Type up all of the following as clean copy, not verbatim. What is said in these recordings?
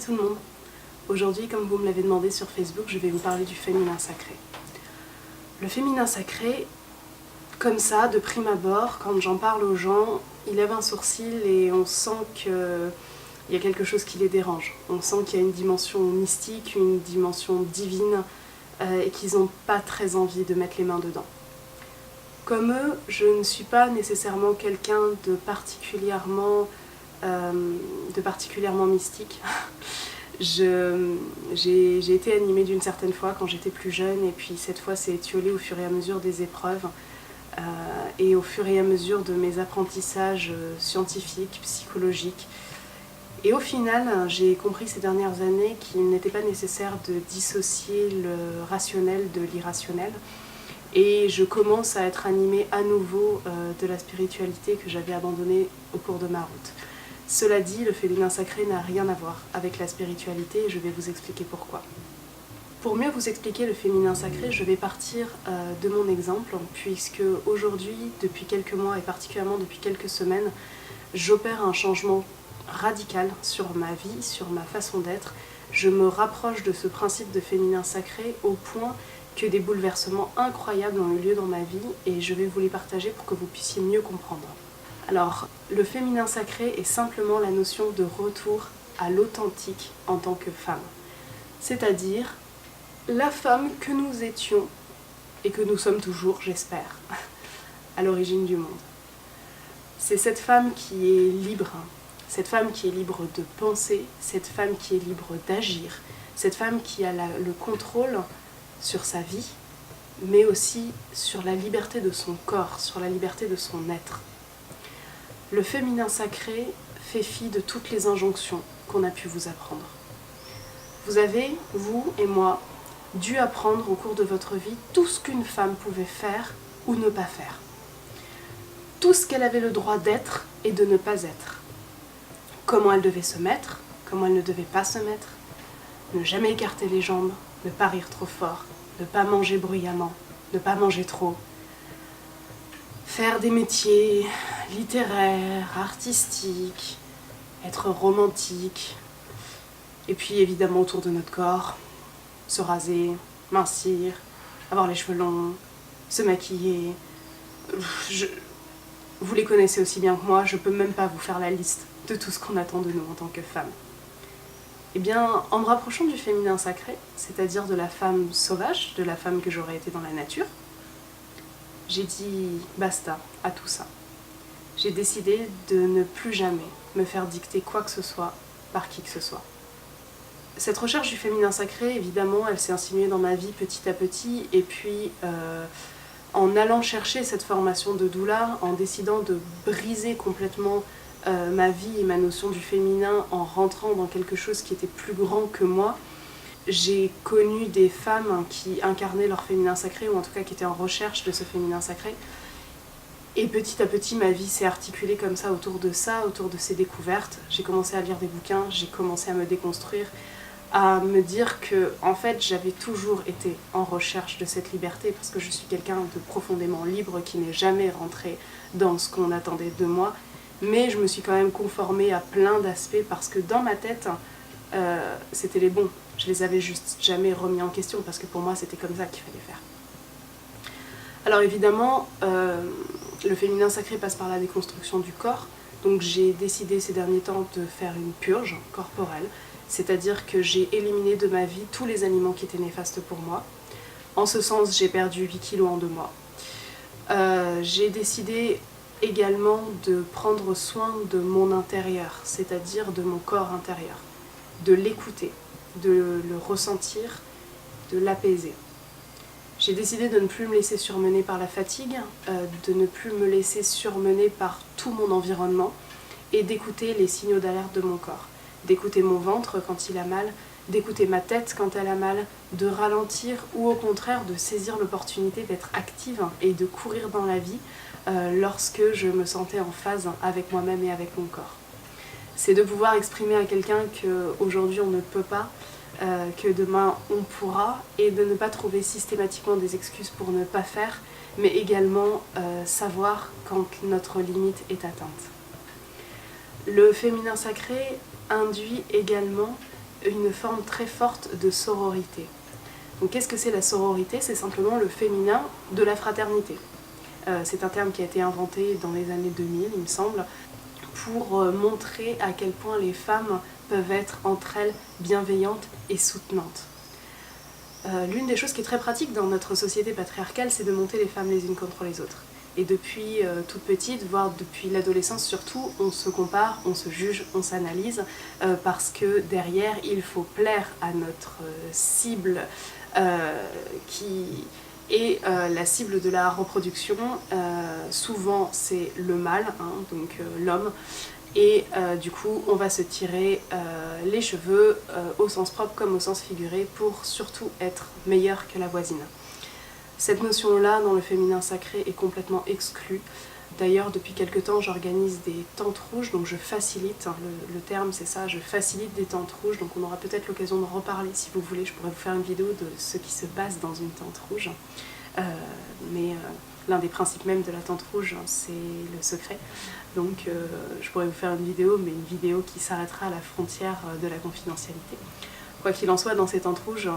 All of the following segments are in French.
tout le monde. Aujourd'hui, comme vous me l'avez demandé sur Facebook, je vais vous parler du féminin sacré. Le féminin sacré, comme ça, de prime abord, quand j'en parle aux gens, ils lèvent un sourcil et on sent qu'il y a quelque chose qui les dérange. On sent qu'il y a une dimension mystique, une dimension divine, et qu'ils n'ont pas très envie de mettre les mains dedans. Comme eux, je ne suis pas nécessairement quelqu'un de particulièrement mystique. J'ai été animée d'une certaine fois quand j'étais plus jeune, et puis cette foi s'est étiolée au fur et à mesure des épreuves et au fur et à mesure de mes apprentissages scientifiques, psychologiques. Et au final, j'ai compris ces dernières années qu'il n'était pas nécessaire de dissocier le rationnel de l'irrationnel. Et je commence à être animée à nouveau de la spiritualité que j'avais abandonnée au cours de ma route. Cela dit, le féminin sacré n'a rien à voir avec la spiritualité et je vais vous expliquer pourquoi. Pour mieux vous expliquer le féminin sacré, je vais partir de mon exemple, puisque aujourd'hui, depuis quelques mois et particulièrement depuis quelques semaines, j'opère un changement radical sur ma vie, sur ma façon d'être. Je me rapproche de ce principe de féminin sacré au point que des bouleversements incroyables ont eu lieu dans ma vie et je vais vous les partager pour que vous puissiez mieux comprendre. Alors, le féminin sacré est simplement la notion de retour à l'authentique en tant que femme. C'est-à-dire la femme que nous étions et que nous sommes toujours, j'espère, à l'origine du monde. C'est cette femme qui est libre, cette femme qui est libre de penser, cette femme qui est libre d'agir, cette femme qui a le contrôle sur sa vie, mais aussi sur la liberté de son corps, sur la liberté de son être. Le féminin sacré fait fi de toutes les injonctions qu'on a pu vous apprendre. Vous avez, vous et moi, dû apprendre au cours de votre vie tout ce qu'une femme pouvait faire ou ne pas faire. Tout ce qu'elle avait le droit d'être et de ne pas être. Comment elle devait se mettre, comment elle ne devait pas se mettre, ne jamais écarter les jambes, ne pas rire trop fort, ne pas manger bruyamment, ne pas manger trop, faire des métiers littéraires, artistiques, être romantique, et puis évidemment autour de notre corps, se raser, mincir, avoir les cheveux longs, se maquiller. Vous les connaissez aussi bien que moi, je peux même pas vous faire la liste de tout ce qu'on attend de nous en tant que femme. Eh bien, en me rapprochant du féminin sacré, c'est-à-dire de la femme sauvage, de la femme que j'aurais été dans la nature, j'ai dit basta à tout ça. J'ai décidé de ne plus jamais me faire dicter quoi que ce soit par qui que ce soit. Cette recherche du féminin sacré, évidemment, elle s'est insinuée dans ma vie petit à petit, et puis en allant chercher cette formation de doula, en décidant de briser complètement ma vie et ma notion du féminin en rentrant dans quelque chose qui était plus grand que moi, j'ai connu des femmes qui incarnaient leur féminin sacré, ou en tout cas qui étaient en recherche de ce féminin sacré. Et petit à petit, ma vie s'est articulée comme ça, autour de ces découvertes. J'ai commencé à lire des bouquins, j'ai commencé à me déconstruire, à me dire que, en fait, j'avais toujours été en recherche de cette liberté, parce que je suis quelqu'un de profondément libre, qui n'est jamais rentré dans ce qu'on attendait de moi. Mais je me suis quand même conformée à plein d'aspects, parce que dans ma tête, c'était les bons. Je les avais juste jamais remis en question, parce que pour moi, c'était comme ça qu'il fallait faire. Alors évidemment, le féminin sacré passe par la déconstruction du corps, donc j'ai décidé ces derniers temps de faire une purge corporelle, c'est-à-dire que j'ai éliminé de ma vie tous les aliments qui étaient néfastes pour moi. En ce sens, j'ai perdu 8 kilos en 2 mois. J'ai décidé également de prendre soin de mon intérieur, c'est-à-dire de mon corps intérieur, de l'écouter, de le ressentir, de l'apaiser. J'ai décidé de ne plus me laisser surmener par la fatigue, de ne plus me laisser surmener par tout mon environnement et d'écouter les signaux d'alerte de mon corps, d'écouter mon ventre quand il a mal, d'écouter ma tête quand elle a mal, de ralentir ou au contraire de saisir l'opportunité d'être active et de courir dans la vie lorsque je me sentais en phase avec moi-même et avec mon corps. C'est de pouvoir exprimer à quelqu'un qu'aujourd'hui on ne peut pas, que demain on pourra, et de ne pas trouver systématiquement des excuses pour ne pas faire, mais également savoir quand notre limite est atteinte. Le féminin sacré induit également une forme très forte de sororité. Donc qu'est-ce que c'est la sororité? C'est simplement le féminin de la fraternité. C'est un terme qui a été inventé dans les années 2000, il me semble, pour montrer à quel point les femmes peuvent être entre elles bienveillantes et soutenantes. L'une des choses qui est très pratique dans notre société patriarcale, c'est de monter les femmes les unes contre les autres. Et depuis toute petite, voire depuis l'adolescence surtout, on se compare, on se juge, on s'analyse, parce que derrière, il faut plaire à notre cible qui est la cible de la reproduction. Souvent, c'est le mâle, hein, donc l'homme. Et du coup, on va se tirer les cheveux au sens propre comme au sens figuré pour surtout être meilleur que la voisine. Cette notion-là, dans le féminin sacré, est complètement exclue. D'ailleurs, depuis quelque temps, j'organise des tentes rouges, donc je facilite, hein, le terme c'est ça, je facilite des tentes rouges, donc on aura peut-être l'occasion d'en reparler si vous voulez, je pourrais vous faire une vidéo de ce qui se passe dans une tente rouge. L'un des principes même de la tente rouge, c'est le secret. Donc je pourrais vous faire une vidéo, mais une vidéo qui s'arrêtera à la frontière de la confidentialité. Quoi qu'il en soit, dans ces tentes rouges,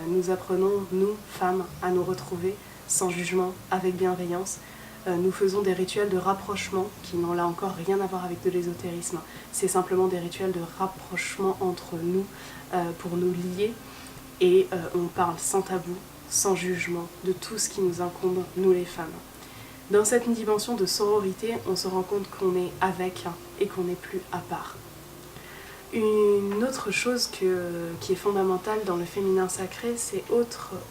nous apprenons, nous, femmes, à nous retrouver sans jugement, avec bienveillance. Nous faisons des rituels de rapprochement qui n'ont là encore rien à voir avec de l'ésotérisme. C'est simplement des rituels de rapprochement entre nous pour nous lier. Et on parle sans tabou, sans jugement, de tout ce qui nous incombe, nous les femmes. Dans cette dimension de sororité, on se rend compte qu'on est avec et qu'on n'est plus à part. Une autre chose qui est fondamentale dans le féminin sacré, c'est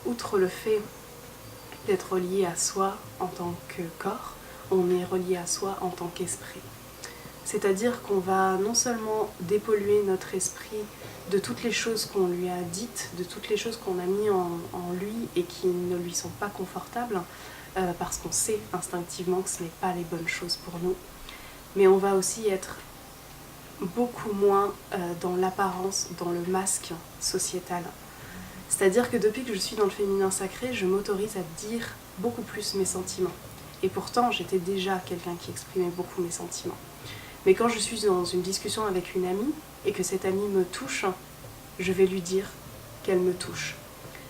outre le fait d'être relié à soi en tant que corps, on est relié à soi en tant qu'esprit. C'est-à-dire qu'on va non seulement dépolluer notre esprit de toutes les choses qu'on lui a dites, de toutes les choses qu'on a mis en lui et qui ne lui sont pas confortables, parce qu'on sait instinctivement que ce n'est pas les bonnes choses pour nous, mais on va aussi être beaucoup moins dans l'apparence, dans le masque sociétal. C'est-à-dire que depuis que je suis dans le féminin sacré, je m'autorise à dire beaucoup plus mes sentiments. Et pourtant, j'étais déjà quelqu'un qui exprimait beaucoup mes sentiments. Mais quand je suis dans une discussion avec une amie, et que cette amie me touche, je vais lui dire qu'elle me touche.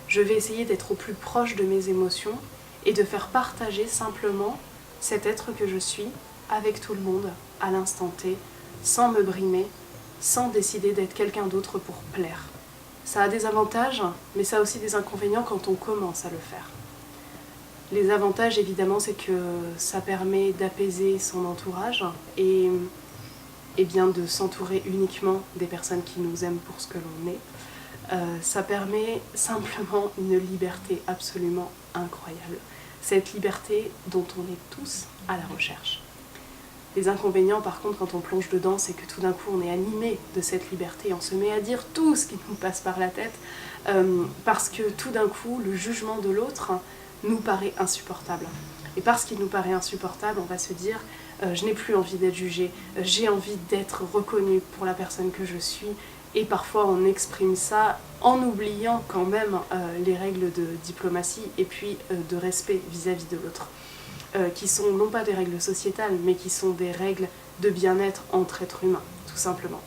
Je vais essayer d'être au plus proche de mes émotions, et de faire partager simplement cet être que je suis avec tout le monde, à l'instant T, sans me brimer, sans décider d'être quelqu'un d'autre pour plaire. Ça a des avantages, mais ça a aussi des inconvénients quand on commence à le faire. Les avantages, évidemment, c'est que ça permet d'apaiser son entourage et bien de s'entourer uniquement des personnes qui nous aiment pour ce que l'on est. Ça permet simplement une liberté absolument incroyable. Cette liberté dont on est tous à la recherche. Les inconvénients, par contre, quand on plonge dedans, c'est que tout d'un coup, on est animé de cette liberté, on se met à dire tout ce qui nous passe par la tête, parce que tout d'un coup, le jugement de l'autre nous paraît insupportable. Et parce qu'il nous paraît insupportable, on va se dire je n'ai plus envie d'être jugée, j'ai envie d'être reconnue pour la personne que je suis. Et parfois, on exprime ça en oubliant quand même les règles de diplomatie et puis de respect vis-à-vis de l'autre. Qui sont non pas des règles sociétales, mais qui sont des règles de bien-être entre êtres humains, tout simplement.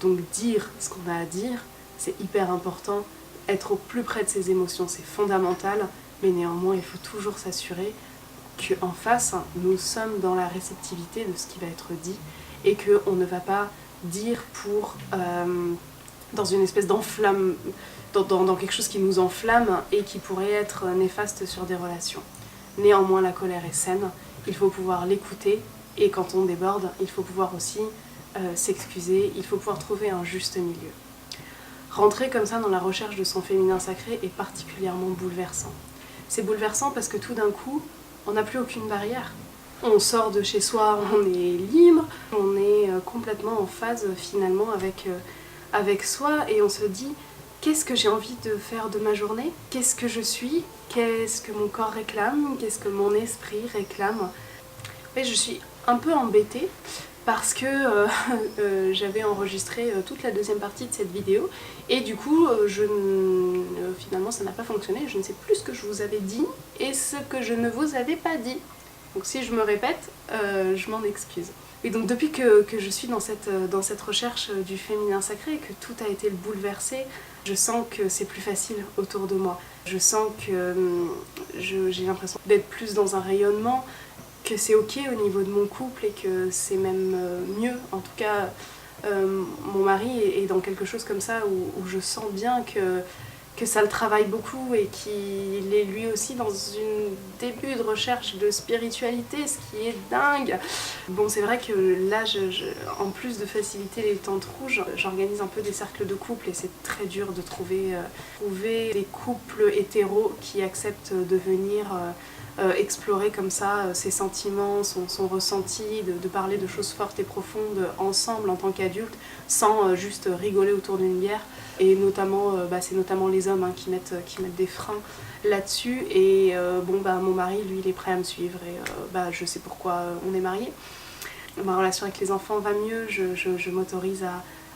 Donc dire ce qu'on a à dire, c'est hyper important. Être au plus près de ses émotions, c'est fondamental, mais néanmoins, il faut toujours s'assurer qu'en face, nous sommes dans la réceptivité de ce qui va être dit et qu'on ne va pas dire pour dans une espèce d'enflamme, dans quelque chose qui nous enflamme et qui pourrait être néfaste sur des relations. Néanmoins, la colère est saine, il faut pouvoir l'écouter et quand on déborde, il faut pouvoir aussi s'excuser, il faut pouvoir trouver un juste milieu. Rentrer comme ça dans la recherche de son féminin sacré est particulièrement bouleversant. C'est bouleversant parce que tout d'un coup, on n'a plus aucune barrière. On sort de chez soi, on est libre, on est complètement en phase finalement avec soi et on se dit qu'est-ce que j'ai envie de faire de ma journée? Qu'est-ce que je suis? Qu'est-ce que mon corps réclame? Qu'est-ce que mon esprit réclame? Et je suis un peu embêtée parce que j'avais enregistré toute la deuxième partie de cette vidéo et du coup finalement ça n'a pas fonctionné, je ne sais plus ce que je vous avais dit et ce que je ne vous avais pas dit. Donc si je me répète, je m'en excuse. Et donc depuis que je suis dans cette recherche du féminin sacré, que tout a été bouleversé, je sens que c'est plus facile autour de moi. Je sens que j'ai l'impression d'être plus dans un rayonnement, que c'est ok au niveau de mon couple et que c'est même mieux. En tout cas, mon mari est dans quelque chose comme ça où je sens bien que ça le travaille beaucoup et qu'il est lui aussi dans un début de recherche de spiritualité, ce qui est dingue. Bon, c'est vrai que là, en plus de faciliter les tentes rouges, j'organise un peu des cercles de couple et c'est très dur de trouver des couples hétéros qui acceptent de venir explorer comme ça ses sentiments, son ressenti, de parler de choses fortes et profondes ensemble en tant qu'adultes, sans juste rigoler autour d'une bière. Et notamment, c'est notamment les hommes qui mettent des freins là-dessus. Et mon mari, lui, il est prêt à me suivre et je sais pourquoi on est mariés. Ma relation avec les enfants va mieux, je m'autorise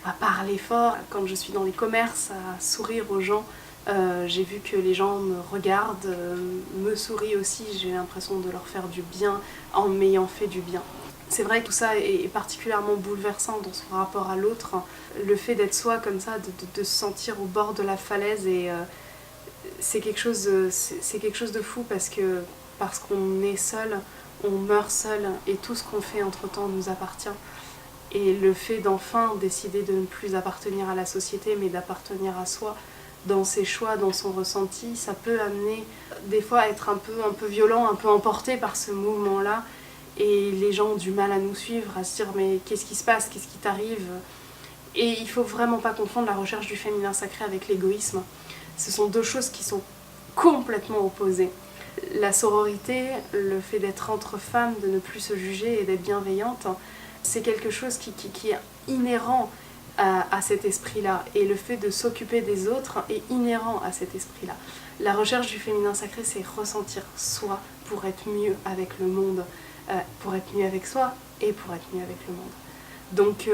à parler fort. Quand je suis dans les commerces, à sourire aux gens, j'ai vu que les gens me regardent, me sourient aussi, j'ai l'impression de leur faire du bien en m'ayant fait du bien. C'est vrai que tout ça est particulièrement bouleversant dans son rapport à l'autre. Le fait d'être soi comme ça, de se sentir au bord de la falaise, et c'est quelque chose de fou parce qu'on est seul, on meurt seul et tout ce qu'on fait entre-temps nous appartient. Et le fait d'enfin décider de ne plus appartenir à la société mais d'appartenir à soi, dans ses choix, dans son ressenti, ça peut amener des fois à être un peu violent, un peu emporté par ce mouvement-là. Et les gens ont du mal à nous suivre, à se dire mais qu'est-ce qui se passe, qu'est-ce qui t'arrive? Et il faut vraiment pas confondre la recherche du féminin sacré avec l'égoïsme. Ce sont deux choses qui sont complètement opposées. La sororité, le fait d'être entre femmes, de ne plus se juger et d'être bienveillante, c'est quelque chose qui est inhérent à cet esprit-là. Et le fait de s'occuper des autres est inhérent à cet esprit-là. La recherche du féminin sacré, c'est ressentir soi pour être mieux avec le monde. Pour être mieux avec soi et pour être mieux avec le monde. Donc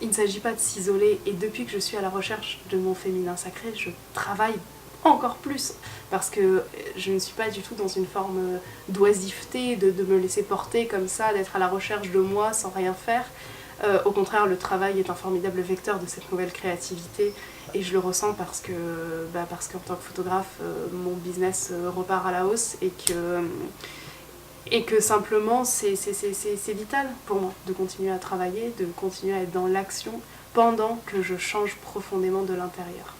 il ne s'agit pas de s'isoler, et depuis que je suis à la recherche de mon féminin sacré, je travaille encore plus parce que je ne suis pas du tout dans une forme d'oisiveté, de me laisser porter comme ça, d'être à la recherche de moi sans rien faire. Au contraire, le travail est un formidable vecteur de cette nouvelle créativité et je le ressens parce qu'en tant que photographe, mon business repart à la hausse et que simplement c'est vital pour moi de continuer à travailler, de continuer à être dans l'action pendant que je change profondément de l'intérieur.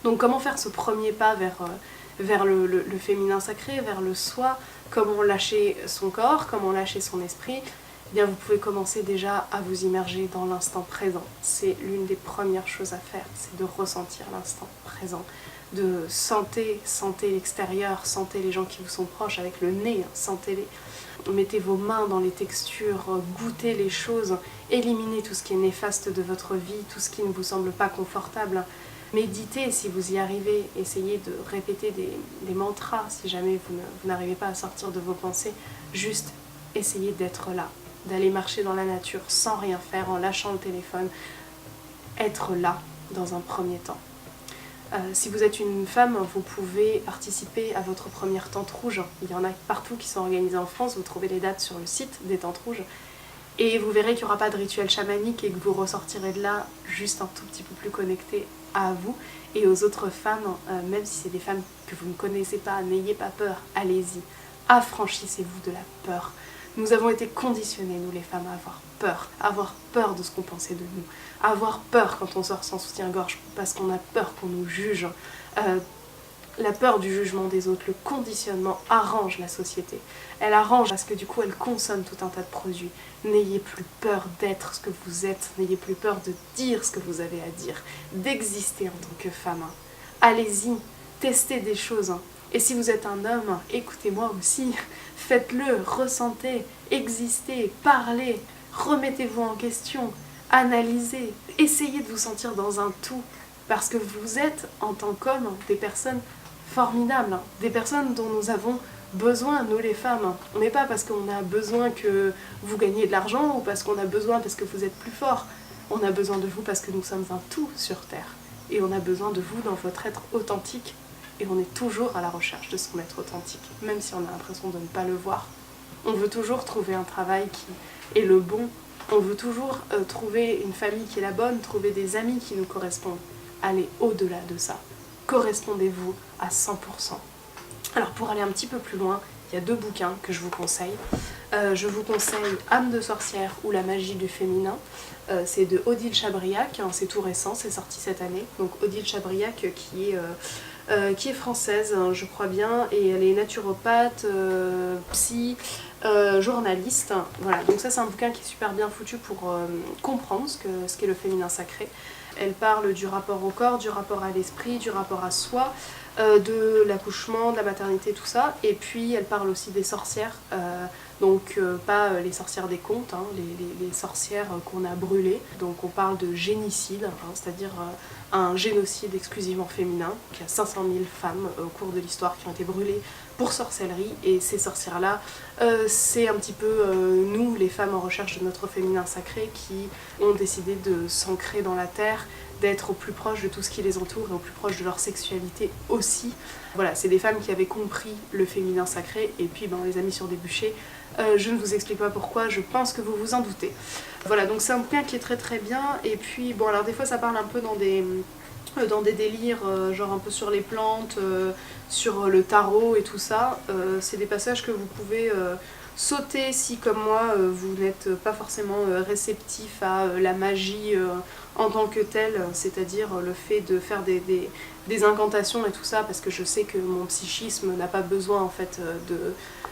Donc comment faire ce premier pas vers le féminin sacré, vers le soi, comment lâcher son corps, comment lâcher son esprit? Eh bien, vous pouvez commencer déjà à vous immerger dans l'instant présent. C'est l'une des premières choses à faire, c'est de ressentir l'instant présent. De sentez l'extérieur, sentez les gens qui vous sont proches avec le nez, sentez-les. Mettez vos mains dans les textures, goûtez les choses, éliminez tout ce qui est néfaste de votre vie, tout ce qui ne vous semble pas confortable. Méditez si vous y arrivez, essayez de répéter des mantras si jamais vous n'arrivez pas à sortir de vos pensées. Juste essayez d'être là, d'aller marcher dans la nature sans rien faire, en lâchant le téléphone. Être là dans un premier temps. Si vous êtes une femme, vous pouvez participer à votre première tente rouge. Il y en a partout qui sont organisées en France, vous trouvez les dates sur le site des tentes rouges. Et vous verrez qu'il n'y aura pas de rituel chamanique et que vous ressortirez de là juste un tout petit peu plus connecté à vous et aux autres femmes, même si c'est des femmes que vous ne connaissez pas, n'ayez pas peur, allez-y, affranchissez-vous de la peur. Nous avons été conditionnés, nous les femmes, à avoir peur de ce qu'on pensait de nous, avoir peur quand on sort sans soutien-gorge parce qu'on a peur qu'on nous juge. La peur du jugement des autres, le conditionnement arrange la société. Elle arrange parce que du coup elle consomme tout un tas de produits. N'ayez plus peur d'être ce que vous êtes, n'ayez plus peur de dire ce que vous avez à dire, d'exister en tant que femme. Allez-y, testez des choses. Et si vous êtes un homme, écoutez-moi aussi, faites-le, ressentez, existez, parlez, remettez-vous en question, analysez, essayez de vous sentir dans un tout, parce que vous êtes, en tant qu'homme, des personnes formidables, des personnes dont nous avons besoin, nous les femmes. On n'est pas parce qu'on a besoin que vous gagnez de l'argent, ou parce qu'on a besoin parce que vous êtes plus fort. On a besoin de vous parce que nous sommes un tout sur Terre. Et on a besoin de vous dans votre être authentique. Et on est toujours à la recherche de son être authentique, même si on a l'impression de ne pas le voir. On veut toujours trouver un travail qui est le bon. On veut toujours trouver une famille qui est la bonne, trouver des amis qui nous correspondent. Allez au-delà de ça. Correspondez-vous à 100%. Alors pour aller un petit peu plus loin, il y a 2 bouquins que je vous conseille. Je vous conseille Âme de sorcière ou la magie du féminin. C'est de Odile Chabriac, hein, c'est tout récent, c'est sorti cette année. Donc Odile Chabriac qui est française, hein, je crois bien, et elle est naturopathe, psy, journaliste. Voilà, donc ça c'est un bouquin qui est super bien foutu pour comprendre ce qu'est le féminin sacré. Elle parle du rapport au corps, du rapport à l'esprit, du rapport à soi, de l'accouchement, de la maternité, tout ça. Et puis elle parle aussi des sorcières, donc pas les sorcières des contes, hein, les sorcières qu'on a brûlées. Donc on parle de génicide, hein, c'est-à-dire un génocide exclusivement féminin. Il y a 500 000 femmes au cours de l'histoire qui ont été brûlées pour sorcellerie, et ces sorcières-là, c'est un petit peu nous, les femmes en recherche de notre féminin sacré, qui ont décidé de s'ancrer dans la terre, d'être au plus proche de tout ce qui les entoure et au plus proche de leur sexualité aussi. Voilà, c'est des femmes qui avaient compris le féminin sacré, et puis on les a mis sur des bûchers. Je ne vous explique pas pourquoi, je pense que vous vous en doutez. Voilà, donc c'est un bouquin qui est très très bien, et puis bon, alors des fois ça parle un peu dans des délires, genre un peu sur les plantes, sur le tarot et tout ça. C'est des passages que vous pouvez sauter si, comme moi, vous n'êtes pas forcément réceptif à la magie en tant que telle, c'est-à-dire le fait de faire des incantations et tout ça, parce que je sais que mon psychisme n'a pas besoin en fait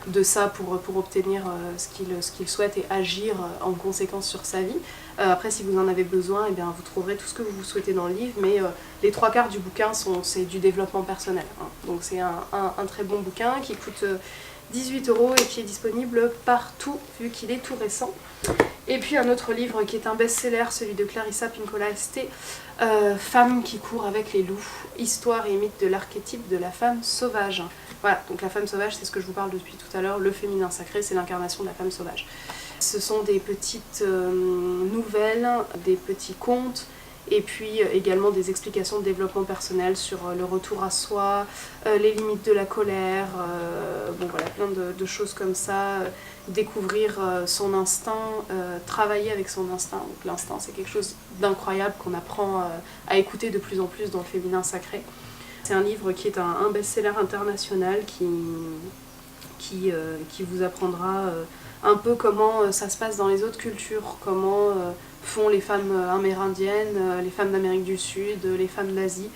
de ça pour obtenir ce qu'il souhaite et agir en conséquence sur sa vie. Après, si vous en avez besoin, eh bien, vous trouverez tout ce que vous souhaitez dans le livre, mais les 3/4 du bouquin, c'est du développement personnel, hein. Donc c'est un très bon bouquin qui coûte 18 € et qui est disponible partout, vu qu'il est tout récent. Et puis un autre livre qui est un best-seller, celui de Clarissa Pinkola Esté, Femme qui court avec les loups, histoire et mythe de l'archétype de la femme sauvage. Voilà, donc la femme sauvage, c'est ce que je vous parle depuis tout à l'heure, le féminin sacré, c'est l'incarnation de la femme sauvage. Ce sont des petites nouvelles, des petits contes, et puis également des explications de développement personnel sur le retour à soi, les limites de la colère, bon voilà, plein de choses comme ça, découvrir son instinct, travailler avec son instinct. Donc l'instinct, c'est quelque chose d'incroyable qu'on apprend à écouter de plus en plus dans le féminin sacré. C'est un livre qui est un best-seller international qui vous apprendra un peu comment ça se passe dans les autres cultures, comment font les femmes amérindiennes, les femmes d'Amérique du Sud, les femmes d'Asie,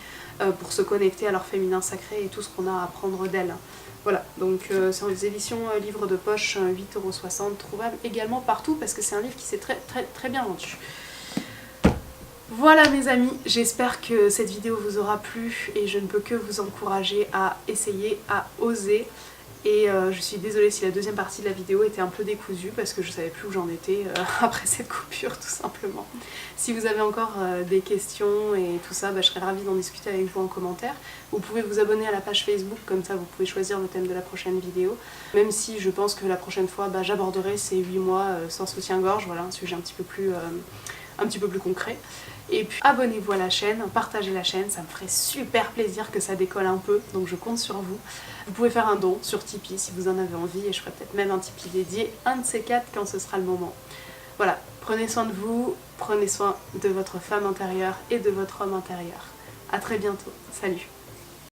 pour se connecter à leur féminin sacré et tout ce qu'on a à apprendre d'elles. Voilà, donc c'est aux éditions Livre de Poche, 8,60 €, trouvable également partout parce que c'est un livre qui s'est très très très bien vendu. Voilà mes amis, j'espère que cette vidéo vous aura plu et je ne peux que vous encourager à essayer, à oser. Et je suis désolée si la deuxième partie de la vidéo était un peu décousue parce que je savais plus où j'en étais après cette coupure tout simplement. Si vous avez encore des questions et tout ça, je serais ravie d'en discuter avec vous en commentaire. Vous pouvez vous abonner à la page Facebook, comme ça vous pouvez choisir le thème de la prochaine vidéo. Même si je pense que la prochaine fois j'aborderai ces 8 mois sans soutien-gorge, voilà, un sujet un petit peu plus concret. Et puis abonnez-vous à la chaîne, partagez la chaîne, ça me ferait super plaisir que ça décolle un peu, donc je compte sur vous. Vous pouvez faire un don sur Tipeee si vous en avez envie, et je ferai peut-être même un Tipeee dédié, un de ces 4 quand ce sera le moment. Voilà, prenez soin de vous, prenez soin de votre femme intérieure et de votre homme intérieur. A très bientôt, salut!